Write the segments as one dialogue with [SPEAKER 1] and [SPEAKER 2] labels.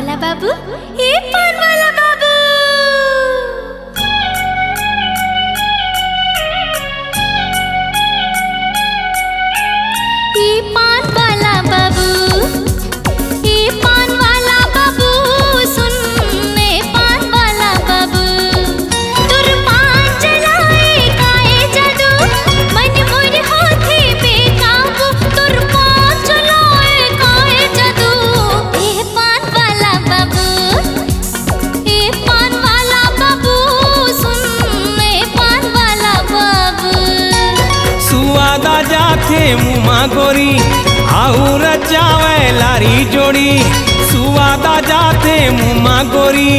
[SPEAKER 1] वाला बाबू, ए पान वाला बाबू। ए पान वाला बाबू, ए पान वाला बाबू, सुन ए पान वाला बाबू। तुर पान चलाए काए जादू, मन मोर होथे बेकाबू। तुर पान चलाए काए जादू, ए पान वाला बाबू, ए पान वाला बाबू, सुन ए पान वाला बाबू।
[SPEAKER 2] सुवादा जाथे मुमा गोरी आऊ रचावे लारी जोड़ी। सुवादा जाथे मुमा गोरी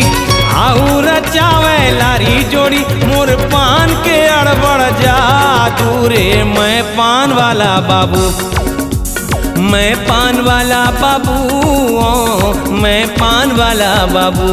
[SPEAKER 2] आऊ रचावे लारी जोड़ी। मोर पान के अड़बड़ जादू रे मैं पान वाला बाबू, मैं पान वाला बाबू, मैं पान वाला बाबू।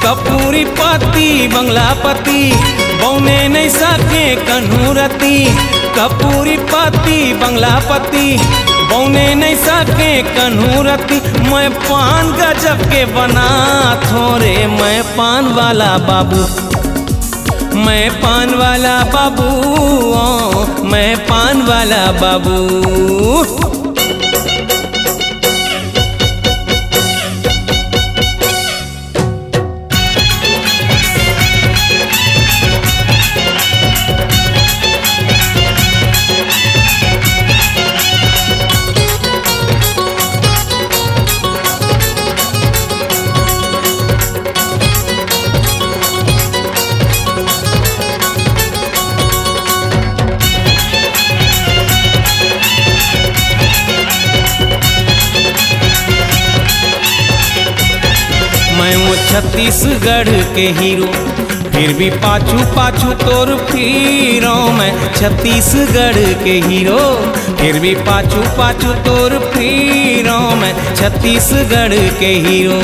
[SPEAKER 2] कपूरी पति बंगला पति बौने नहीं सके कन्हूरती। कपूरी पति बंगला पति बौने नहीं सके कन्हूरती। मैं पान गजब के बना थोरे मैं पान वाला बाबू, मैं पान वाला बाबू, मैं पान वाला बाबू। मैं वो छत्तीसगढ़ के हीरो फिर भी पाछू पाछू तोर फिरो। मैं छत्तीसगढ़ के हीरो फिर भी पाछू पाछू तोर फिरो। मैं छत्तीसगढ़ के हीरो।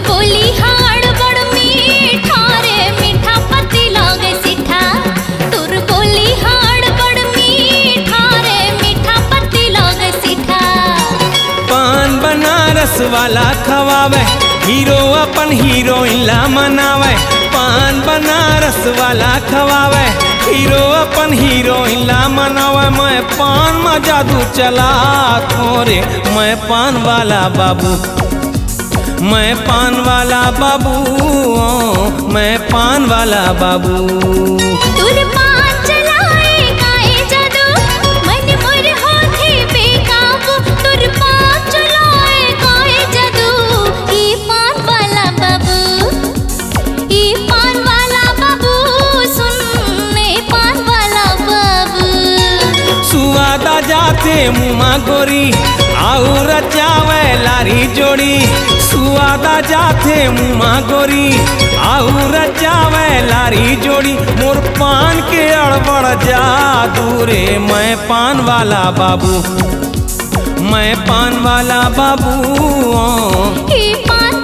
[SPEAKER 1] बोली हाड़ बड़ मीठा रे, मीठा पति लागे सिठा। तुर बोली हाड़ बड़ मीठा रे, मीठा पति लागे सिठा।
[SPEAKER 2] पान बनारस वाला खवावे हीरो अपन हीरोइन ला मनावे। पान बनारस वाला खवावे हीरो अपन हीरोइन ला मनावे। मैं पान में जादू चला थोरे मैं पान वाला बाबू, मैं पान वाला बाबू, मैं पान वाला बाबू।
[SPEAKER 1] तुर पान चलाए काए जादू, मन मोर होथे बेकाबू। तुर पान चलाए काए जादू, ए पान वाला बाबू, ए पान वाला बाबू, सुन ए पान वाला बाबू।
[SPEAKER 2] सुवादा जाते मुमा गोरी आऊ रचावे लारी जोड़ी। सुवादा जाथे मुमा गोरी आऊ रचावे लारी जोड़ी। मोर पान के अड़बड़ जादू रे मैं पान वाला बाबू, मैं पान वाला बाबू।
[SPEAKER 1] पान